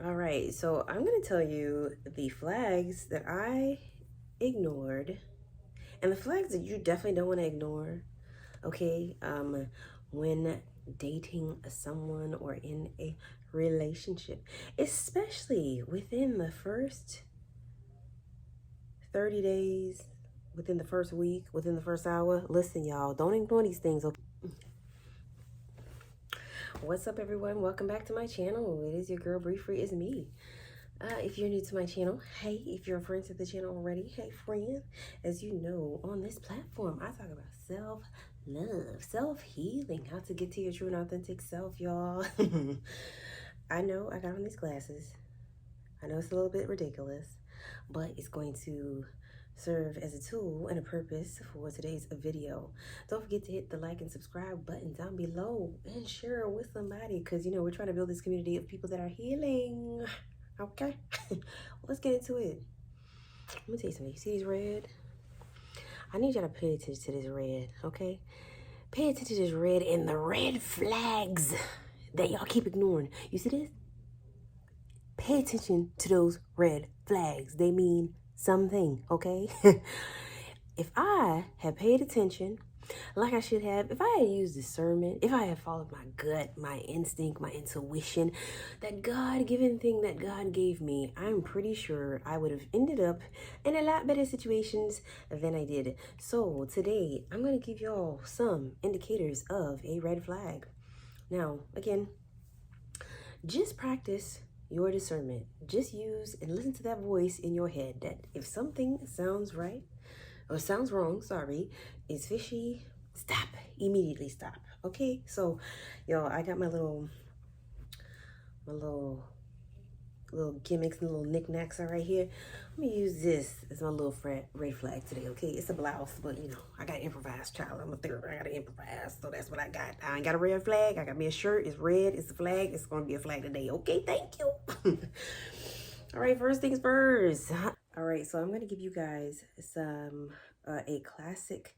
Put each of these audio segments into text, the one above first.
All right, so I'm going to tell you the flags that I ignored and the flags that you definitely don't want to ignore, okay? When dating someone or in a relationship, especially within the first 30 days, within the first week, within the first hour. Listen, y'all, don't ignore these things, okay? What's up, everyone? Welcome back to my channel. It is your girl, Bree Free. It's me. If you're new to my channel, hey. If you're a friend to the channel already, hey, friend. As you know, on this platform, I talk about self-love, self-healing, how to get to your true and authentic self, y'all. I know I got on these glasses. I know it's a little bit ridiculous, but it's going to serve as a tool and a purpose for today's video. Don't forget to hit the like and subscribe button down below and share it with somebody, because you know we're trying to build this community of people that are healing. Okay. Let's get into it. Let me tell you something. You see these red? I need y'all to pay attention to this red, okay? Pay attention to this red and the red flags that y'all keep ignoring. You see this? Pay attention to those red flags. They mean something, okay? If I had paid attention like I should have, if I had used discernment, if I had followed my gut, my instinct, my intuition, that God-given thing that God gave me, I'm pretty sure I would have ended up in a lot better situations than I did. So today, I'm going to give y'all some indicators of a red flag. Now, again, just practice your discernment. Just use and listen to that voice in your head that if something sounds right or sounds wrong, sorry, is fishy, stop. Immediately stop. Okay? So, yo, I got my little gimmicks and little knickknacks are right here. I'm gonna use this as my little red flag today, okay? It's a blouse, but you know, I gotta improvise, child. I'm a therapist, I gotta improvise, so that's what I got. I ain't got a red flag. I got me a shirt. It's red. It's a flag. It's gonna be a flag today, okay? Thank you. All right, first things first. All right, so I'm gonna give you guys some a classic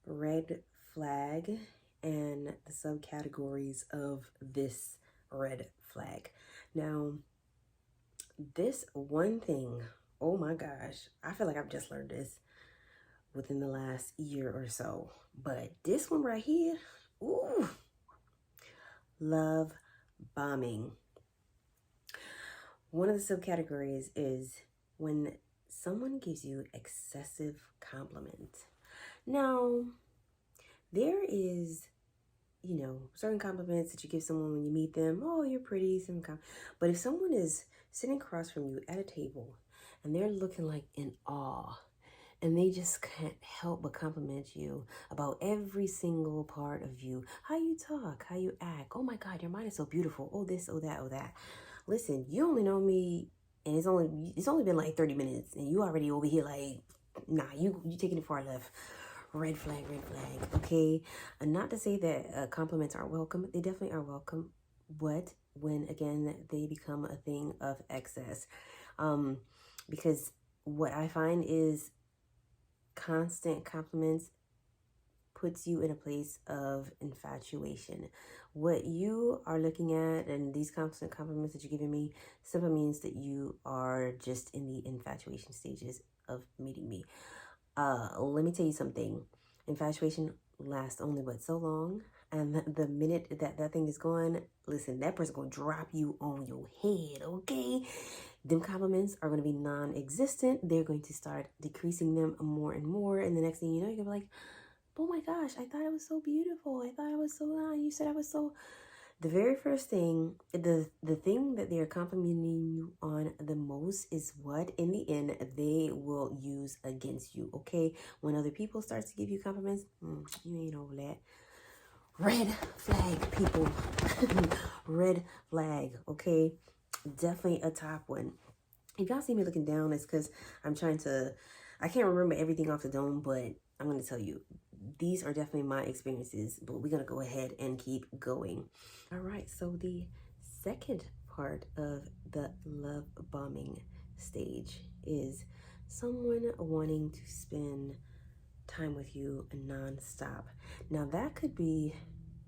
red flag and the subcategories of this red flag. Now, this one thing, oh my gosh, I feel like I've just learned this within the last year or so, but this one right here, ooh, love bombing. One of the subcategories is when someone gives you excessive compliment. Now, there is, you know, certain compliments that you give someone when you meet them. Oh, you're pretty. But if someone is sitting across from you at a table and they're looking like in awe and they just can't help but compliment you about every single part of you, how you talk, how you act. Oh my God, your mind is so beautiful. Oh, this, oh that, oh that. Listen, you only know me and it's only been like 30 minutes and you already over here like, nah, you taking it far left. Red flag, okay? And not to say that compliments aren't welcome. They definitely are welcome. But when, again, they become a thing of excess. Because what I find is constant compliments puts you in a place of infatuation. What you are looking at and these constant compliments that you're giving me simply means that you are just in the infatuation stages of meeting me. Let me tell you something. Infatuation lasts only but so long. And the minute that thing is gone, listen, that person gonna drop you on your head, okay? Them compliments are gonna be non-existent. They're going to start decreasing them more and more. And the next thing you know, you're gonna be like, oh my gosh, I thought it was so beautiful. I thought it was so nice. You said I was so... The very first thing, the thing that they're complimenting you on the most is what, in the end, they will use against you, okay? When other people start to give you compliments, you ain't over that. Red flag, people. Red flag, okay? Definitely a top one. If y'all see me looking down, it's because I'm trying to... I can't remember everything off the dome, but I'm going to tell you. These are definitely my experiences, but we're going to go ahead and keep going. All right, so the second part of the love bombing stage is someone wanting to spend time with you non-stop. Now, that could be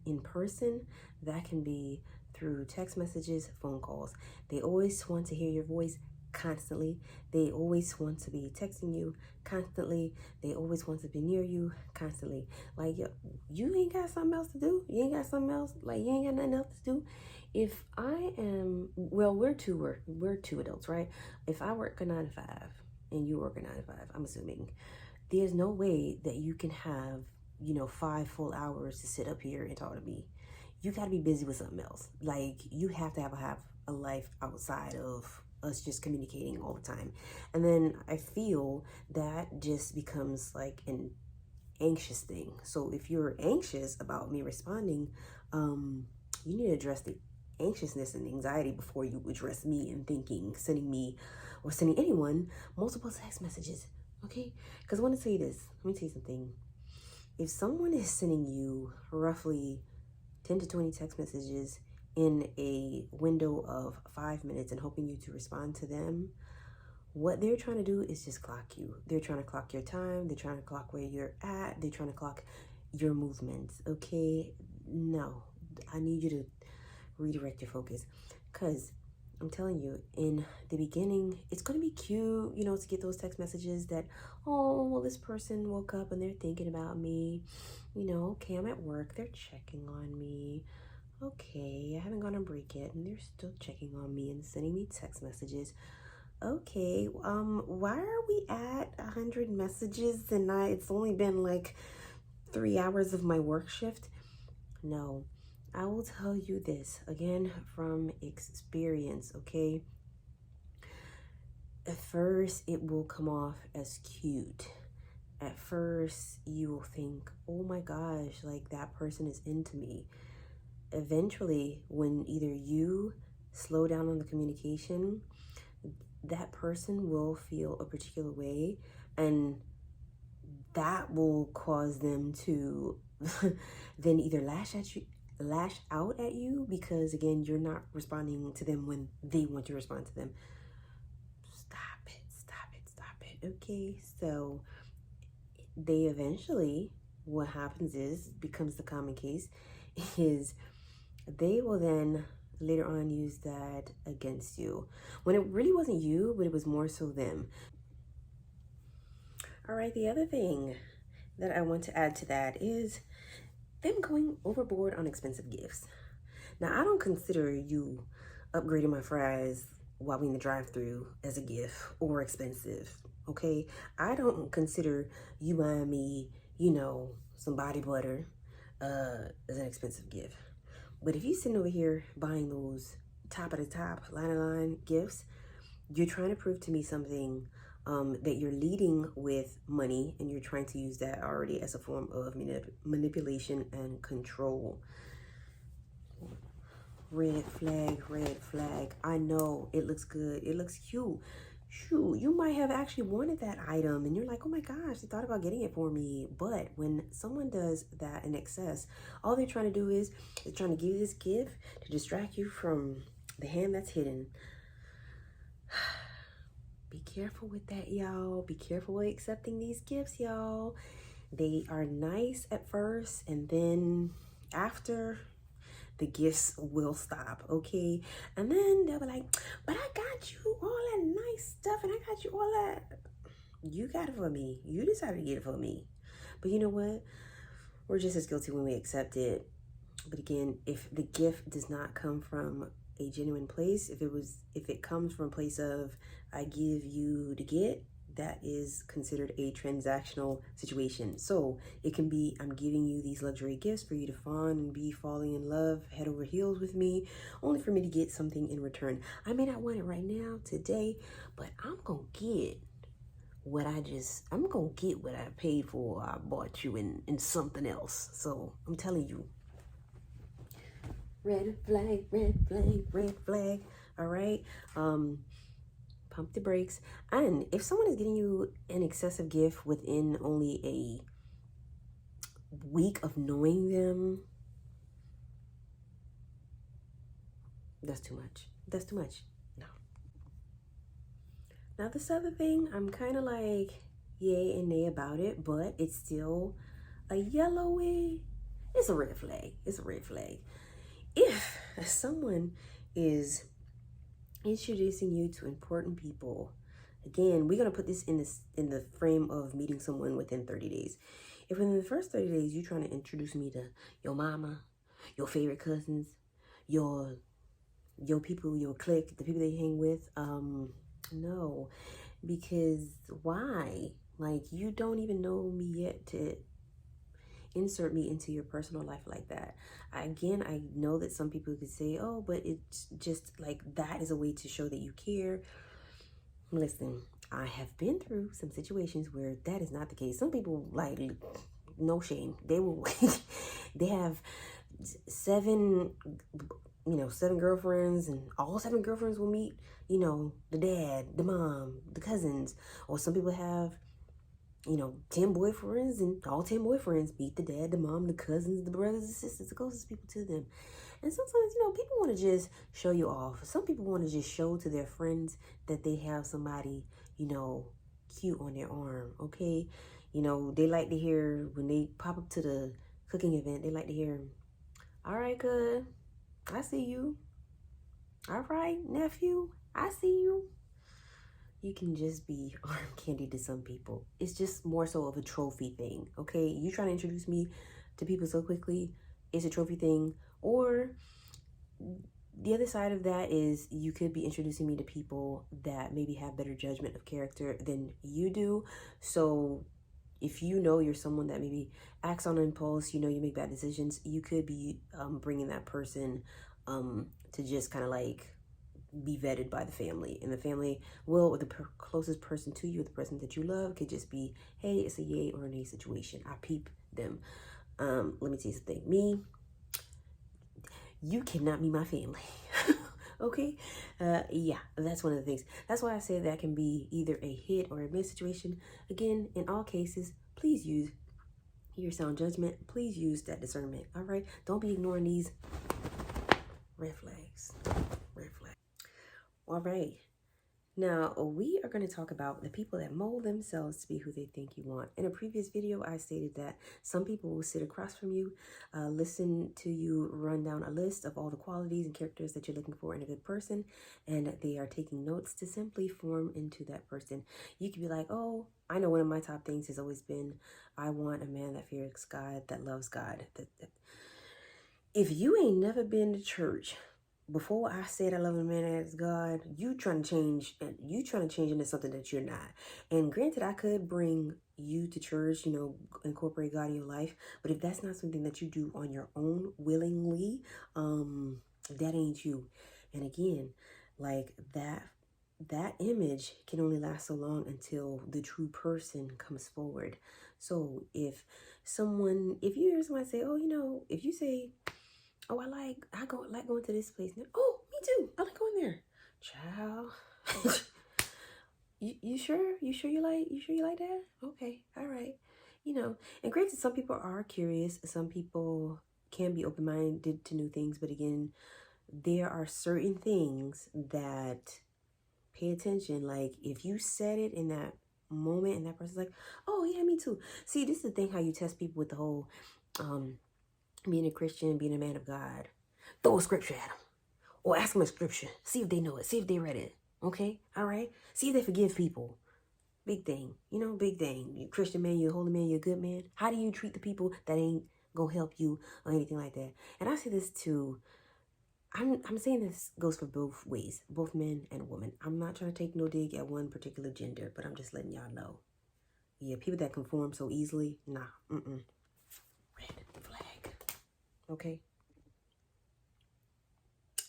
in person. That can be through text messages, phone calls. They always want to hear your voice constantly. They always want to be texting you constantly. They always want to be near you constantly. Like, you ain't got something else to do? You ain't got something else? Like, you ain't got nothing else to do? If I am, well, we're two adults, right? If I work a 9 to 5 and you work a 9 to 5, I'm assuming, there's no way that you can have, 5 full hours to sit up here and talk to me. You got to be busy with something else. Like, you have to have a life outside of us just communicating all the time. And then I feel that just becomes like an anxious thing. So if you're anxious about me responding, you need to address the anxiousness and anxiety before you address me and sending me or sending anyone multiple text messages. Okay? Because I want to tell you this. Let me tell you something. If someone is sending you roughly 10 to 20 text messages in a window of 5 minutes and hoping you to respond to them, what they're trying to do is just clock you. They're trying to clock your time. They're trying to clock where you're at. They're trying to clock your movements. Okay? No. I need you to redirect your focus, because I'm telling you, in the beginning, it's going to be cute, to get those text messages that, oh, well, this person woke up and they're thinking about me. Okay, I'm at work. They're checking on me. Okay, I haven't gone on break yet, and they're still checking on me and sending me text messages. Okay, why are we at 100 messages and it's only been like 3 hours of my work shift? No. I will tell you this, again, from experience, okay? At first, it will come off as cute. At first, you will think, oh my gosh, like that person is into me. Eventually, when either you slow down on the communication, that person will feel a particular way, and that will cause them to then either lash out at you, because again, you're not responding to them when they want to respond to them. Stop it. Okay, so they eventually, what happens is, becomes the common case, is they will then later on use that against you, when it really wasn't you, but it was more so them. All right, the other thing that I want to add to that is them going overboard on expensive gifts. Now, I don't consider you upgrading my fries while we in the drive-thru as a gift or expensive, okay? I don't consider you buying me, some body butter as an expensive gift. But if you sitting over here buying those top of the top, line of line gifts, you're trying to prove to me something, that you're leading with money, and you're trying to use that already as a form of manipulation and control. Red flag. I know it looks good. It looks cute. Shoot, you might have actually wanted that item and you're like, oh my gosh, they thought about getting it for me. But when someone does that in excess, all they're trying to do is they're trying to give you this gift to distract you from the hand that's hidden. Be careful with that, y'all. Be careful with accepting these gifts, y'all. They are nice at first, and then after, the gifts will stop, okay? And then they'll be like, but I got you all that nice stuff, and I got you all that. You got it for me. You decided to get it for me. But you know what? We're just as guilty when we accept it. But again, if the gift does not come from a genuine place, if it comes from a place of I give you to get, that is considered a transactional situation. So it can be, I'm giving you these luxury gifts for you to fawn and be falling in love head over heels with me, only for me to get something in return. I may not want it right now, today, but I'm gonna get what I paid for. I bought you in something else. So I'm telling you, red flag. All right. Pump the brakes. And if someone is getting you an excessive gift within only a week of knowing them, that's too much. No. Now this other thing, I'm kind of like yay and nay about it, but it's still a yellowy. It's a red flag. If someone is introducing you to important people. Again, we're gonna put this in the frame of meeting someone within 30 days. If within the first 30 days you're trying to introduce me to your mama, your favorite cousins, your people, your clique, the people they hang with, no, because why? Like, you don't even know me yet to insert me into your personal life like that. Again, I know that some people could say, oh, but it's just like that is a way to show that you care. Listen, I have been through some situations where that is not the case. Some people, like, no shame, they will they have seven girlfriends, and all 7 girlfriends will meet, the dad, the mom, the cousins. Or some people have 10 boyfriends, and all 10 boyfriends meet the dad, the mom, the cousins, the brothers, the sisters, the closest people to them. And sometimes, people want to just show you off. Some people want to just show to their friends that they have somebody, cute on their arm, okay? They like to hear, when they pop up to the cooking event, they like to hear, all right, good, I see you. All right, nephew, I see you. You can just be arm candy to some people. It's just more so of a trophy thing, okay? You trying to introduce me to people so quickly, it's a trophy thing. Or the other side of that is you could be introducing me to people that maybe have better judgment of character than you do. So if you're someone that maybe acts on impulse, you make bad decisions, you could be bringing that person to just kind of like be vetted by the family. And the family will, or the closest person to you, the person that you love, could just be, hey, it's a yay or a nay situation. I peep them. Let me tell you something. You cannot be my family. Okay? Yeah, that's one of the things. That's why I say that can be either a hit or a miss situation. Again, in all cases, please use your sound judgment. Please use that discernment. All right? Don't be ignoring these red flags. Red flags. All right. Now, we are going to talk about the people that mold themselves to be who they think you want. In a previous video, I stated that some people will sit across from you, listen to you run down a list of all the qualities and characters that you're looking for in a good person, and they are taking notes to simply form into that person. You could be like, oh, I know one of my top things has always been, I want a man that fears God, that loves God. If you ain't never been to church, before I said I love a man as God, you trying to change into something that you're not. And granted, I could bring you to church, incorporate God in your life. But if that's not something that you do on your own willingly, that ain't you. And again, like that image can only last so long until the true person comes forward. So if you hear someone say, oh, if you say, oh, I like going to this place now. Oh, me too. I like going there. Child. you sure? You sure you like that? Okay. All right. And granted, some people are curious. Some people can be open-minded to new things. But again, there are certain things that pay attention. Like, if you said it in that moment and that person's like, oh, yeah, me too. See, this is the thing, how you test people with the whole, being a Christian, being a man of God. Throw a scripture at them. Or ask them a scripture. See if they know it. See if they read it. Okay? All right? See if they forgive people. Big thing. Big thing. You're a Christian man, you're a holy man, you're a good man. How do you treat the people that ain't gonna help you or anything like that? And I say this too. I'm saying this goes for both ways. Both men and women. I'm not trying to take no dig at one particular gender, but I'm just letting y'all know. Yeah, people that conform so easily, nah. Red flag. Okay?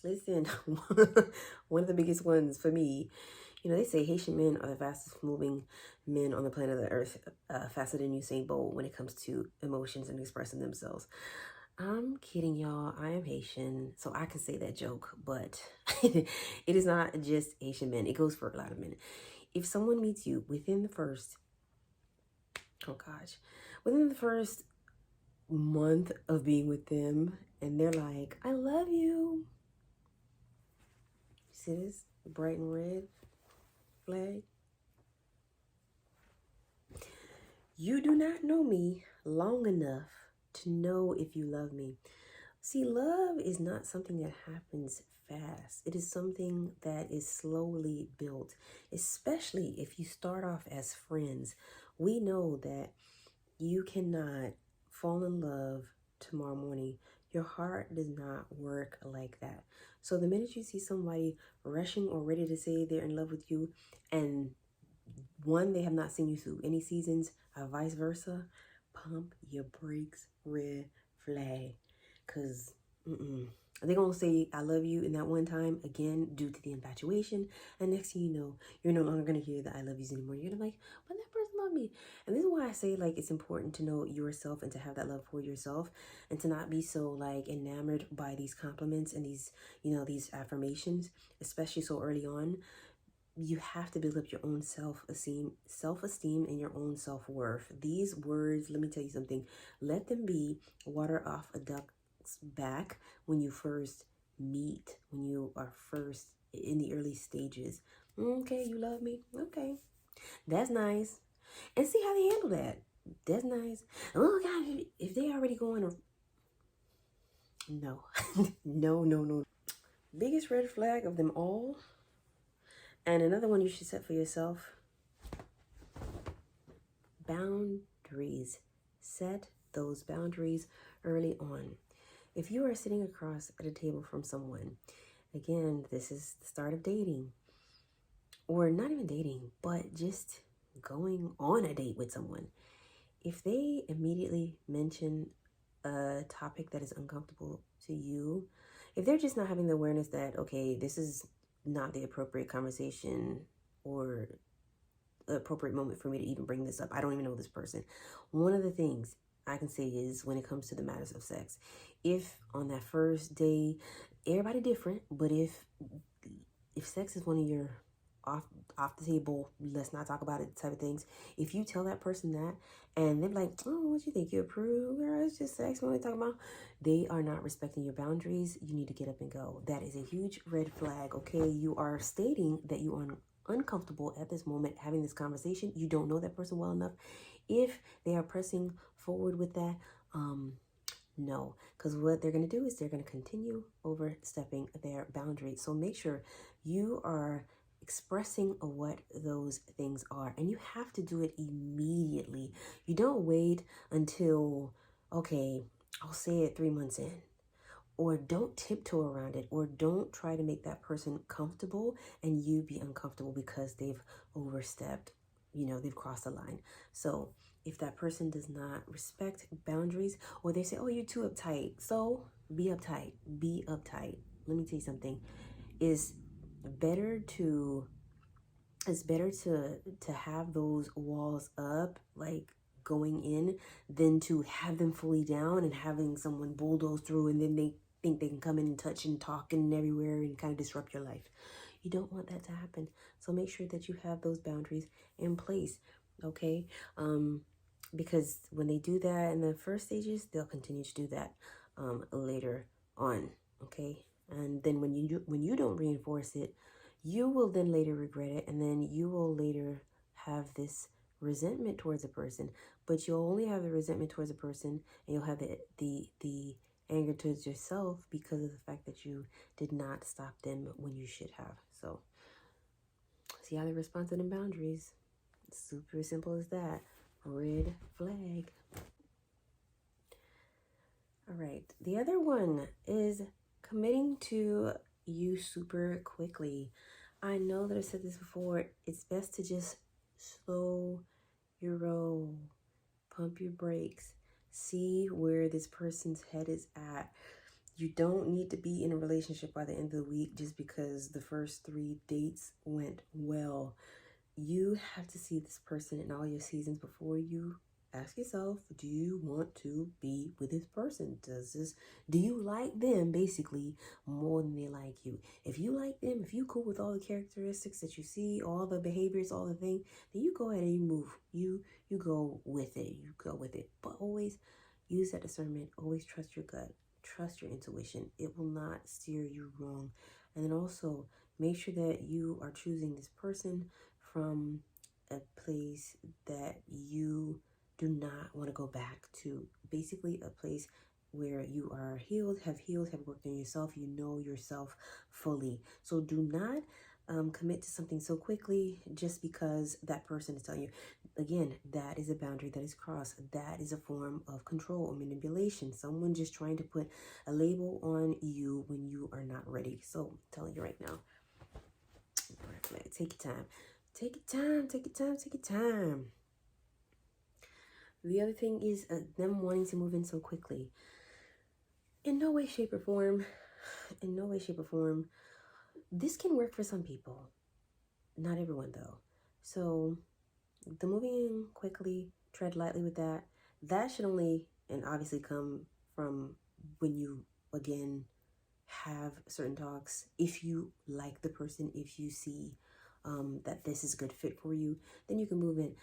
Listen, one of the biggest ones for me, they say Haitian men are the fastest moving men on the planet of the earth, faster than Usain Bolt when it comes to emotions and expressing themselves. I'm kidding, y'all. I am Haitian, so I can say that joke, but it is not just Haitian men. It goes for a lot of men. If someone meets you within the first month of being with them, and they're like, I love you. See this bright and red flag? You do not know me long enough to know if you love me. See, love is not something that happens fast. It is something that is slowly built, especially if you start off as friends. We know that you cannot fall in love tomorrow morning. Your heart does not work like that. So the minute you see somebody rushing or ready to say they're in love with you, and one, they have not seen you through any seasons, or vice versa, pump your brakes, red flag. Because they're going to say, I love you in that one time, again, due to the infatuation. And next thing you know, you're no longer going to hear the I love yous anymore. You're going to be like, but that person loved me. And this is why I say, like, it's important to know yourself and to have that love for yourself and to not be so, like, enamored by these compliments and these, these affirmations, especially so early on. You have to build up your own self-esteem and your own self-worth. These words, let me tell you something, let them be water off a duck's back when you first meet, when you are first in the early stages. Okay, you love me? Okay, that's nice. And see how they handle that. That's nice. Oh God, if they already going, no, no. Biggest red flag of them all, and another one you should set for yourself: boundaries. Set those boundaries early on. If you are sitting across at a table from someone, again, this is the start of dating, or not even dating, but just going on a date with someone. If they immediately mention a topic that is uncomfortable to you, if they're just not having the awareness that, okay, this is not the appropriate conversation or the appropriate moment for me to even bring this up. I don't even know this person. One of the things I can say is when it comes to the matters of sex, if on that first day, everybody different, but if sex is one of your off the table, let's not talk about it type of things, if you tell that person that and they're like, oh, what you think, you approve, girl, it's just sex, what are we talking about? They are not respecting your boundaries. You need to get up and go. That is a huge red flag. Okay, you are stating that you are uncomfortable at this moment having this conversation. You don't know that person well enough. If they are pressing forward with that, no, because what they're going to do is they're going to continue overstepping their boundaries. So make sure you are expressing what those things are, and you have to do it immediately. You don't wait until, okay, I'll say it 3 months in, or don't tiptoe around it, or don't try to make that person comfortable and you be uncomfortable because they've overstepped, they've crossed the line. So if that person does not respect boundaries, or they say, oh, you're too uptight, so be uptight. Let me tell you something. It's better to have those walls up, like going in, than to have them fully down and having someone bulldoze through, and then they think they can come in and touch and talk and everywhere and kind of disrupt your life. You don't want that to happen. So make sure that you have those boundaries in place, okay? Because when they do that in the first stages, they'll continue to do that later on, okay? And then when you don't reinforce it, you will then later regret it, and then you will later have this resentment towards a person. But you'll only have the resentment towards a person, and you'll have the anger towards yourself because of the fact that you did not stop them when you should have. So see how they respond to them boundaries. It's super simple as that. Red flag. All right. The other one is committing to you super quickly. I know that I've said this before. It's best to just slow your roll, pump your brakes, see where this person's head is at. You don't need to be in a relationship by the end of the week just because the first 3 dates went well. You have to see this person in all your seasons before you ask yourself, do you want to be with this person? Do you like them basically more than they like you? If you like them, if you cool with all the characteristics that you see, all the behaviors, all the things, then you go ahead and you move. You go with it. You go with it. But always use that discernment. Always trust your gut. Trust your intuition. It will not steer you wrong. And then also make sure that you are choosing this person from a place that you do not want to go back to. Basically a place where you are healed, have worked on yourself, you know yourself fully. So do not commit to something so quickly just because that person is telling you. Again, that is a boundary that is crossed. That is a form of control or manipulation. Someone just trying to put a label on you when you are not ready. So I'm telling you right now, take your time. Take your time, take your time, take your time. The other thing is them wanting to move in so quickly. In no way, shape, or form, this can work for some people. Not everyone, though. So the moving in quickly, tread lightly with that. That should only, and obviously, come from when you, again, have certain talks. If you like the person, if you see that this is a good fit for you, then you can move in.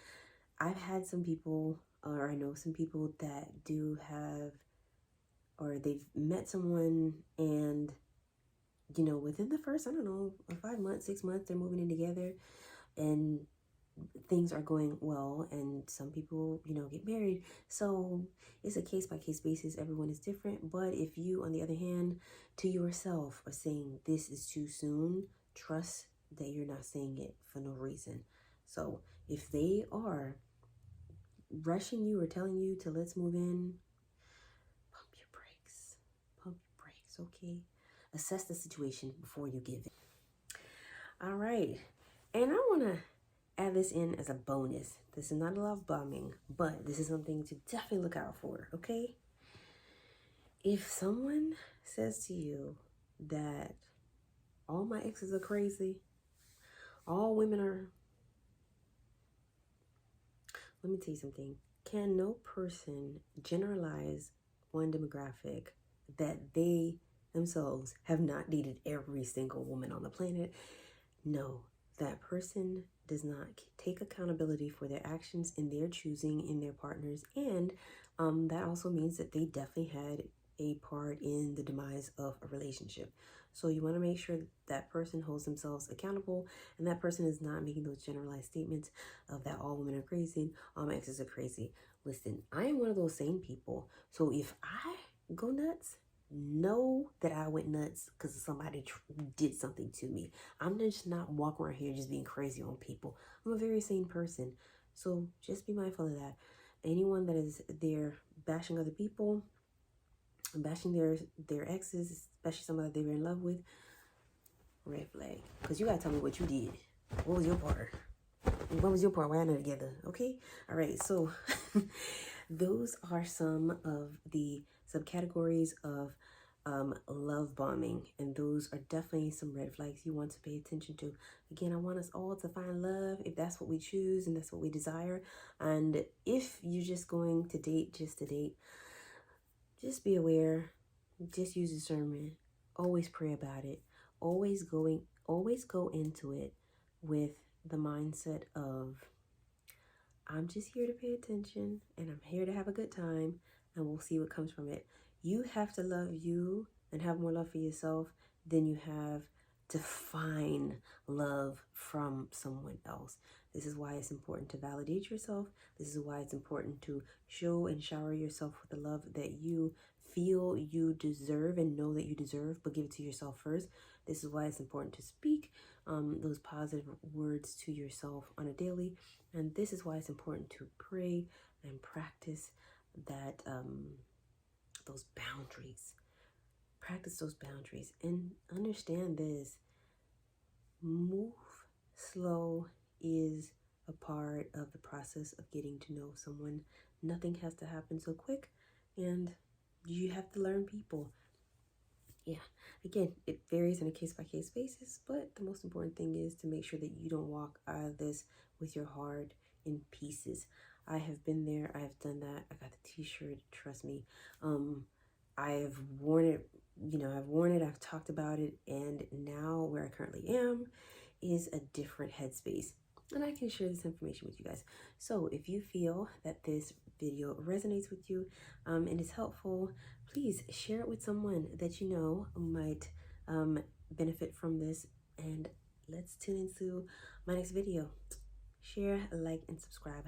I've had some people, or I know some people that do have, or they've met someone and, you know, within the first, I don't know, 5 months, 6 months, they're moving in together and things are going well. And some people, you know, get married. So it's a case-by-case basis. Everyone is different. But if you, on the other hand, to yourself are saying this is too soon, trust that you're not saying it for no reason. So if they are rushing you or telling you to let's move in, pump your brakes, okay? Assess the situation before you give it. All right, and I want to add this in as a bonus. This is not a love bombing, but this is something to definitely look out for, okay? If someone says to you that all my exes are crazy, all women are, let me tell you something. Can no person generalize one demographic that they themselves have not dated every single woman on the planet? No, that person does not take accountability for their actions in their choosing in their partners. And that also means that they definitely had a part in the demise of a relationship. So you want to make sure that person holds themselves accountable and that person is not making those generalized statements of that all women are crazy, all my exes are crazy. Listen, I am one of those sane people. So if I go nuts, know that I went nuts because somebody did something to me. I'm just not walking around here just being crazy on people. I'm a very sane person. So just be mindful of that. Anyone that is there bashing other people, bashing their exes, especially somebody they were in love with, red flag. Because you got to tell me what you did. What was your part? What was your part? Why not together? Okay? All right. So those are some of the subcategories of love bombing, and those are definitely some red flags you want to pay attention to. Again, I want us all to find love if that's what we choose and that's what we desire. And if you're just going to date just to date, just be aware, just use discernment, always pray about it, always go into it with the mindset of, I'm just here to pay attention and I'm here to have a good time and we'll see what comes from it. You have to love you and have more love for yourself than you have to find love from someone else. This is why it's important to validate yourself. This is why it's important to show and shower yourself with the love that you feel you deserve and know that you deserve, but give it to yourself first. This is why it's important to speak those positive words to yourself on a daily. And this is why it's important to pray and practice that those boundaries. Practice those boundaries and understand this. Move slow is a part of the process of getting to know someone. Nothing has to happen so quick, and you have to learn people. Yeah, again, it varies on a case-by-case basis, but the most important thing is to make sure that you don't walk out of this with your heart in pieces. I have been there. I have done that. I got the t-shirt. Trust me. I have worn it. I've talked about it. And now where I currently am is a different headspace. And I can share this information with you guys. So if you feel that this video resonates with you and is helpful, please share it with someone that you know might benefit from this. And let's tune into my next video. Share, like, and subscribe.